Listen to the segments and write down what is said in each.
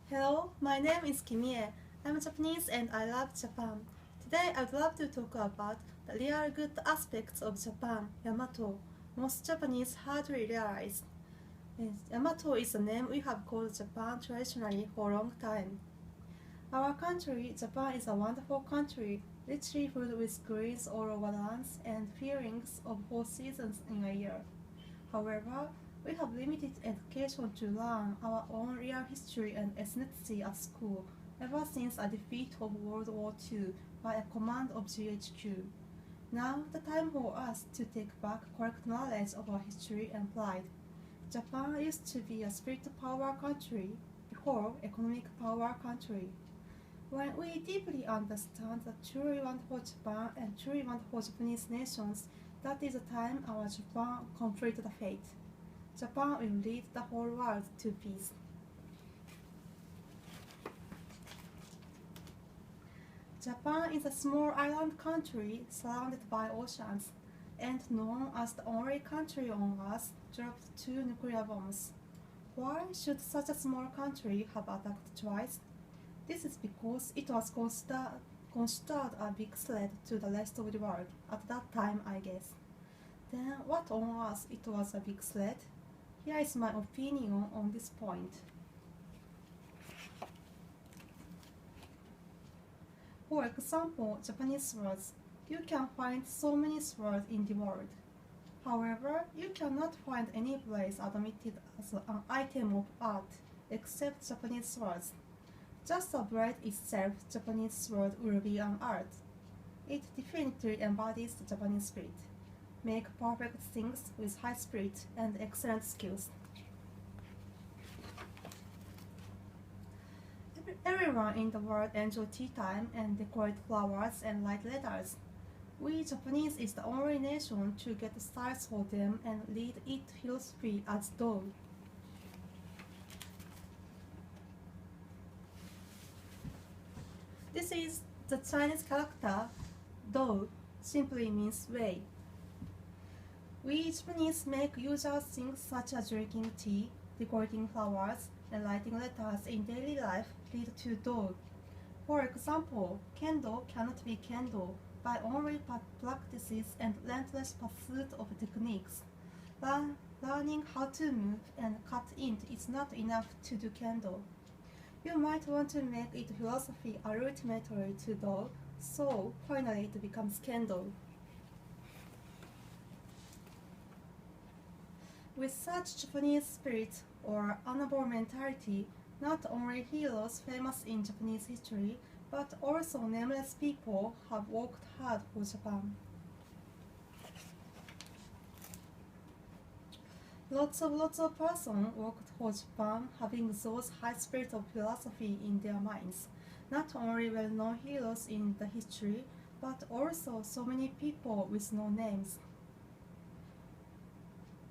Hello, my name is Kimie. I'm Japanese and I love Japan. Today I would love to talk about the real good aspects of Japan, Yamato. Most Japanese hardly realize. Yamato is a name we have called Japan traditionally for a long time. Our country, Japan, is a wonderful country, richly filled with greens all over the lands and feelings of 4 seasons in a year. However, we have limited education to learn our own real history and ethnicity at school ever since a defeat of World War II by a command of GHQ. Now the time for us to take back correct knowledge of our history and pride. Japan used to be a spirit power country before economic power country. When we deeply understand the truly wonderful Japan and truly wonderful Japanese nations, that is the time our Japan completed the fate. Japan will lead the whole world to peace. Japan is a small island country surrounded by oceans and known as the only country on Earth dropped 2 nuclear bombs. Why should such a small country have attacked twice? This is because it was considered a big threat to the rest of the world at that time, I guess. Then what on earth it was a big threat? Here is my opinion on this point. For example, Japanese words. You can find so many words in the world. However, you cannot find any place admitted as an item of art except Japanese words. Just the bread itself, Japanese word will be an art. It definitely embodies the Japanese spirit. Make perfect things with high spirit and excellent skills. Everyone in the world enjoy tea time and decorate flowers and write letters. We Japanese is the only nation to get styles for them and lead it philosophy as though. This is the Chinese character "dou", simply means way. We Japanese make usual things such as drinking tea, decorating flowers, and writing letters in daily life lead to "dou". For example, kendo cannot be kendo by only practices and relentless pursuit of techniques. Learning how to move and cut ink is not enough to do kendo. You might want to make it philosophy ultimately to do, so finally it becomes kendo. With such Japanese spirit or honorable mentality, not only heroes famous in Japanese history, but also nameless people have worked hard for Japan. Lots of persons worked for Japan having those high spirit of philosophy in their minds. Not only well-known heroes in the history, but also so many people with no names.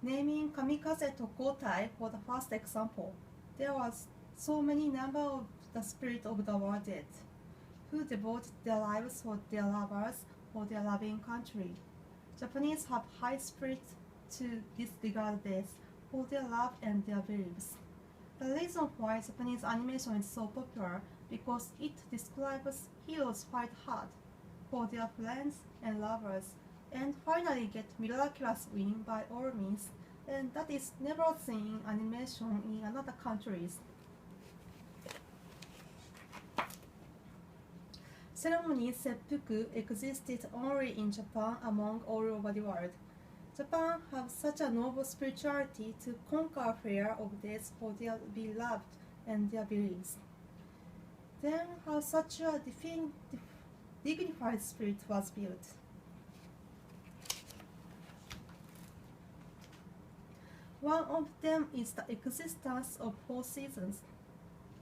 Naming Kamikaze to Gotai for the first example, there was so many number of the spirit of the war dead, who devoted their lives for their lovers or their loving country. Japanese have high spirit to disregard death for their love and their beliefs. The reason why Japanese animation is so popular because it describes heroes fight hard for their friends and lovers and finally get miraculous win by all means, and that is never seen in animation in other countries. Ceremony seppuku existed only in Japan among all over the world. Japan have such a noble spirituality to conquer fear of death for their beloved and their beliefs. Then how such a dignified spirit was built. One of them is the existence of 4 seasons.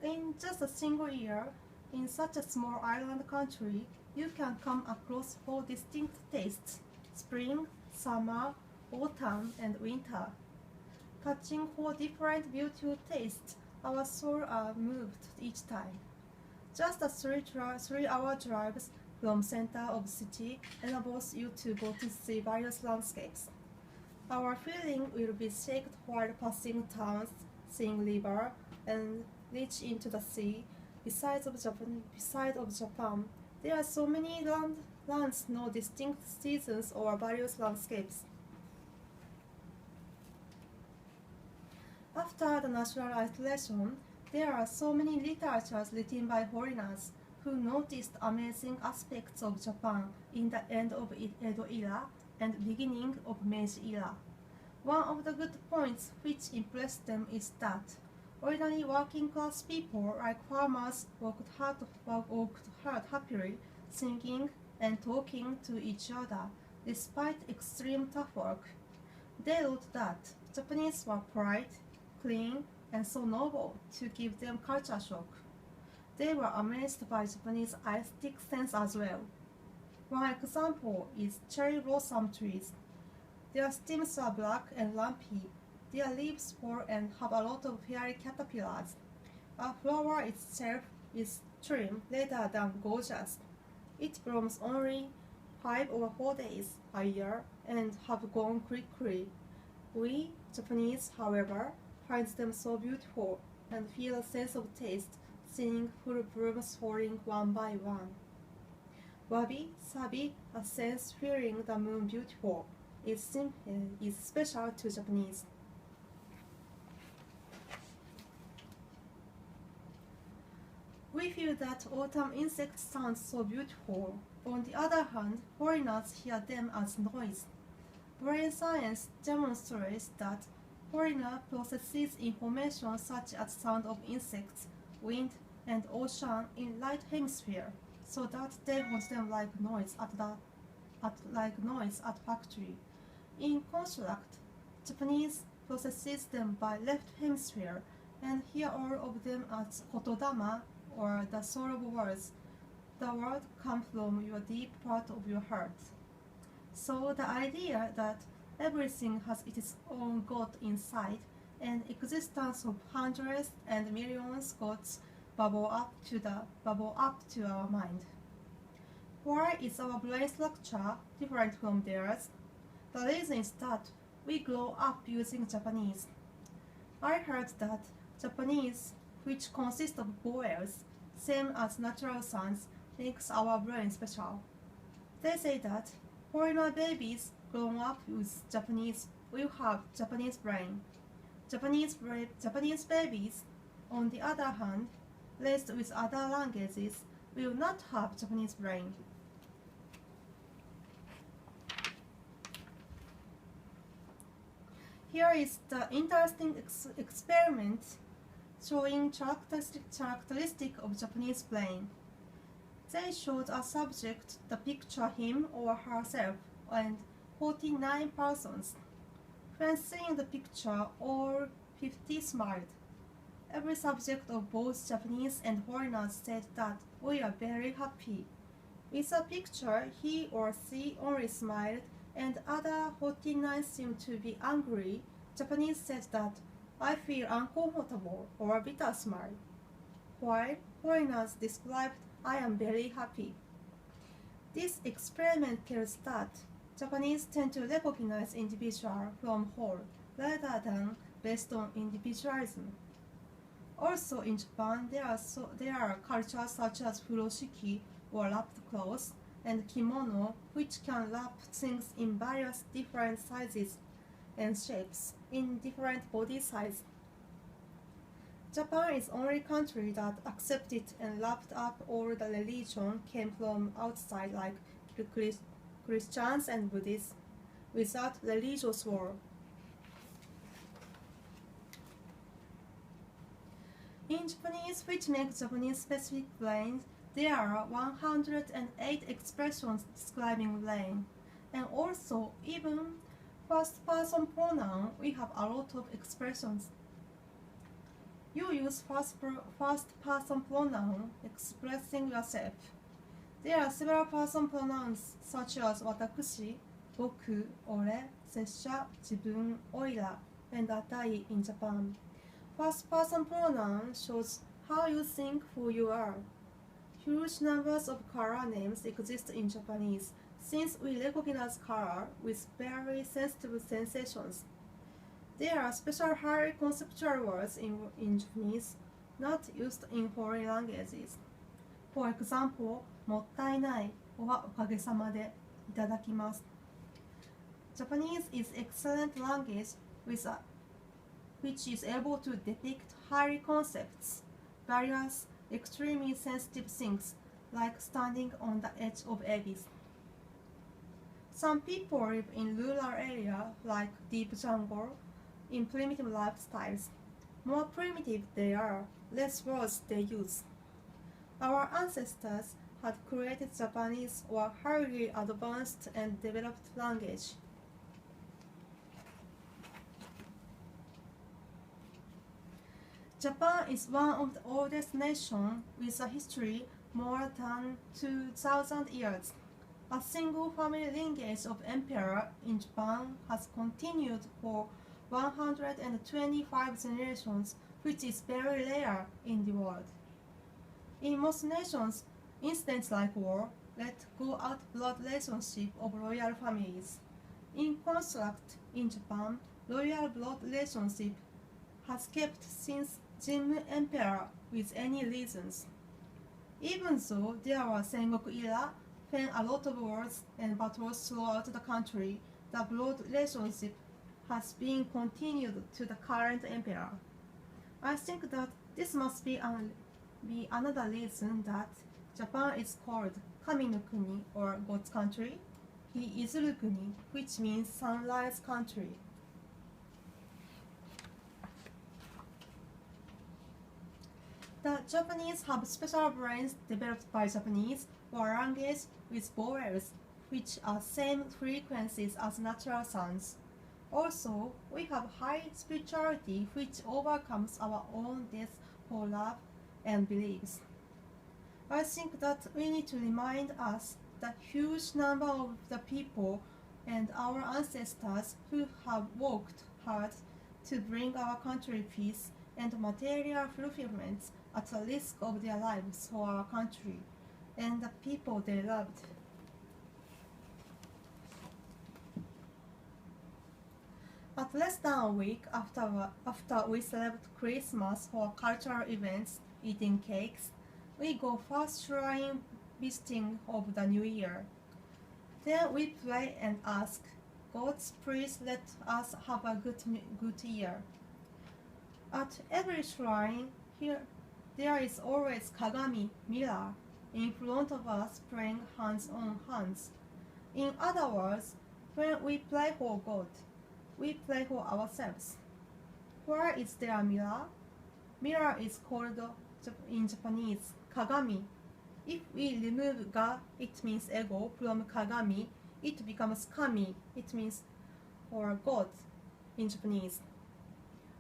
In just a single year, in such a small island country, you can come across 4 distinct tastes: spring, summer, autumn, and winter. Touching 4 different beautiful tastes, our souls are moved each time. Just a 3-hour drive from center of city enables you to go to see various landscapes. Our feeling will be shaped while passing towns, seeing river, and reach into the sea. Besides of Japan, there are so many lands, no distinct seasons or various landscapes. After the national isolation, there are so many literatures written by foreigners who noticed amazing aspects of Japan in the end of Edo era and beginning of Meiji era. One of the good points which impressed them is that ordinary working class people like farmers worked hard happily, singing and talking to each other despite extreme tough work. They wrote that Japanese were polite, clean, and so noble to give them culture shock. They were amazed by Japanese aesthetic sense as well. One example is cherry blossom trees. Their stems are black and lumpy. Their leaves fall and have a lot of hairy caterpillars. A flower itself is trim rather than gorgeous. It blooms only 5 or 4 days a year and have gone quickly. We, Japanese, however, find them so beautiful and feel a sense of taste seeing full blooms falling one by one. Wabi sabi, a sense feeling the moon beautiful, is special to Japanese. We feel that autumn insects sound so beautiful. On the other hand, foreigners hear them as noise. Brain science demonstrates that foreigner processes information such as sound of insects, wind, and ocean in right hemisphere, so that they want them like noise at factory. In construct, Japanese processes them by left hemisphere and hear all of them as kotodama or the soul of words. The word comes from your deep part of your heart. So the idea that everything has its own God inside and existence of hundreds and millions gods bubble up to our mind. Why is our brain structure different from theirs? The reason is that we grow up using Japanese. I heard that Japanese, which consists of vowels, same as natural sounds, makes our brain special. They say that foreigner babies grown up with Japanese will have Japanese brain. Japanese babies, on the other hand, raised with other languages, will not have Japanese brain. Here is the interesting experiment showing characteristic of Japanese brain. They showed a subject the picture him or herself and 49 persons. When seeing the picture, all 50 smiled. Every subject of both Japanese and foreigners said that we are very happy. With the picture, he or she only smiled and other 49 seemed to be angry. Japanese said that I feel uncomfortable or a bitter smile, while foreigners described I am very happy. This experiment tells that Japanese tend to recognize individual from whole rather than based on individualism. Also in Japan, there are cultures such as furoshiki or wrapped clothes and kimono, which can wrap things in various different sizes and shapes in different body size. Japan is the only country that accepted and wrapped up all the religion came from outside like Christians and Buddhists without religious war. In Japanese, which makes Japanese specific brain, there are 108 expressions describing brain, and also even first-person pronoun, we have a lot of expressions. You use first-person pronoun expressing yourself. There are several person pronouns such as watakushi, boku, ore, sessha, jibun, oira, and atai in Japan. First-person pronoun shows how you think who you are. Huge numbers of color names exist in Japanese, since we recognize color with very sensitive sensations. There are special highly conceptual words in Japanese, not used in foreign languages. For example, もったいないはおかげさまでいただきます。Japanese is excellent language which is able to depict high concepts, various extremely sensitive things like standing on the edge of abyss. Some people live in rural area like deep jungle, in primitive lifestyles. More primitive they are, less words they use. Our ancestors had created Japanese or highly advanced and developed language. Japan is one of the oldest nations with a history more than 2,000 years. A single family lineage of emperor in Japan has continued for 125 generations, which is very rare in the world. In most nations, incidents like war let go out blood relationship of royal families. In contrast, in Japan, royal blood relationship has kept since Jin Emperor with any reasons. Even though there was Sengoku era, when a lot of wars and battles throughout the country, the blood relationship has been continued to the current emperor. I think that this must be another reason that Japan is called Kami no Kuni or God's country, Izuru Kuni, which means sunrise country. The Japanese have special brains developed by Japanese or language with vowels, which are same frequencies as natural sounds. Also, we have high spirituality which overcomes our own death for love and beliefs. I think that we need to remind us the huge number of the people and our ancestors who have worked hard to bring our country peace and material fulfillment at the risk of their lives for our country and the people they loved. At less than a week after we celebrate Christmas or cultural events, eating cakes, we go first shrine visiting of the new year. Then we pray and ask, God, please let us have a good year. At every shrine, there is always kagami, mirror, in front of us praying hands on hands. In other words, when we pray for God, we pray for ourselves. Where is there a mirror? Mirror is called in Japanese kagami. If we remove ga, it means ego, from kagami, it becomes kami, it means or God in Japanese.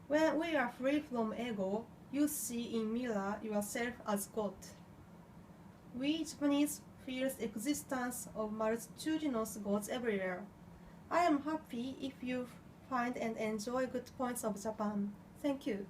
When we are free from ego, you see in mirror yourself as God. We Japanese feel the existence of multitudinous gods everywhere. I am happy if you find and enjoy good points of Japan. Thank you.